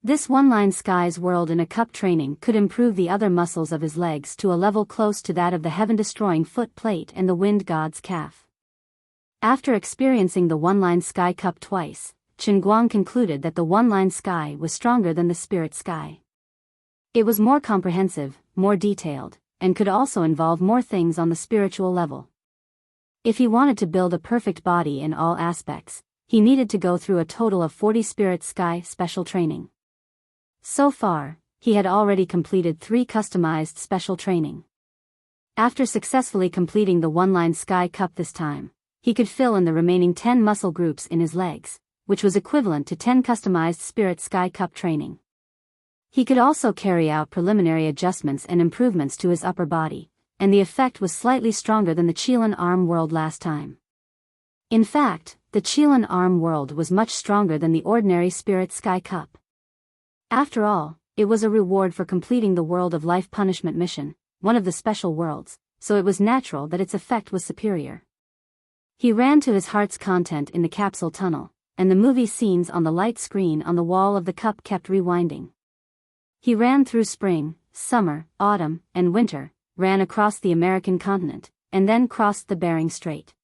This one-line skies world in a cup training could improve the other muscles of his legs to a level close to that of the heaven-destroying foot plate and the wind god's calf. After experiencing the one-line sky cup twice, Chen Guang concluded that the one-line sky was stronger than the spirit sky. It was more comprehensive, more detailed, and could also involve more things on the spiritual level. If he wanted to build a perfect body in all aspects, he needed to go through a total of 40 spirit sky special training. So far, he had already completed 3 customized special training. After successfully completing the one-line sky cup this time, he could fill in the remaining 10 muscle groups in his legs, which was equivalent to 10 customized spirit sky cup training. He could also carry out preliminary adjustments and improvements to his upper body, and the effect was slightly stronger than the Qilin arm world last time. In fact, the Qilin arm world was much stronger than the ordinary spirit sky cup. After all, it was a reward for completing the World of Life punishment mission, one of the special worlds, so it was natural that its effect was superior. He ran to his heart's content in the capsule tunnel, and the movie scenes on the light screen on the wall of the cup kept rewinding. He ran through spring, summer, autumn, and winter, ran across the American continent, and then crossed the Bering Strait.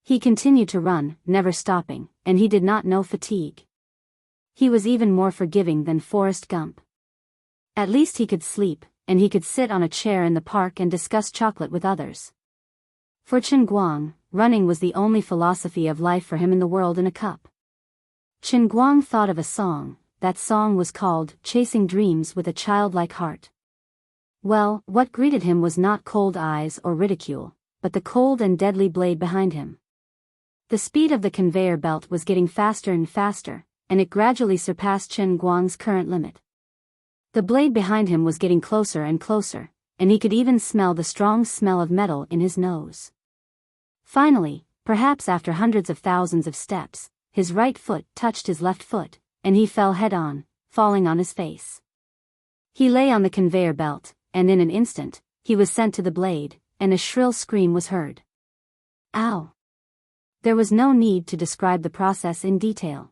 He continued to run, never stopping, and he did not know fatigue. He was even more forgiving than Forrest Gump. At least he could sleep, and he could sit on a chair in the park and discuss chocolate with others. For Chen Guang, running was the only philosophy of life for him in the world in a cup. Chen Guang thought of a song. That song was called Chasing Dreams with a Childlike Heart. Well, what greeted him was not cold eyes or ridicule, but the cold and deadly blade behind him. The speed of the conveyor belt was getting faster and faster, and it gradually surpassed Chen Guang's current limit. The blade behind him was getting closer and closer, and he could even smell the strong smell of metal in his nose. Finally, perhaps after hundreds of thousands of steps, his right foot touched his left foot, and he fell head-on, falling on his face. He lay on the conveyor belt, and in an instant, he was sent to the blade, and a shrill scream was heard. Ow! There was no need to describe the process in detail.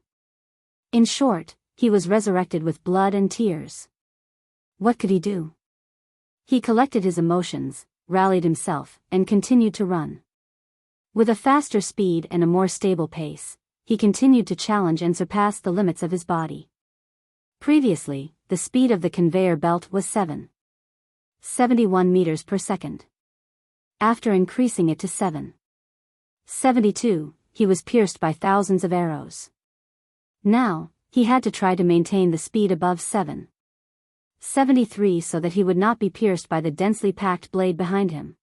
In short, he was resurrected with blood and tears. What could he do? He collected his emotions, rallied himself, and continued to run. With a faster speed and a more stable pace, he continued to challenge and surpass the limits of his body. Previously, the speed of the conveyor belt was 7.71 meters per second. After increasing it to 7.72, he was pierced by thousands of arrows. Now, he had to try to maintain the speed above 7.73 so that he would not be pierced by the densely packed blade behind him.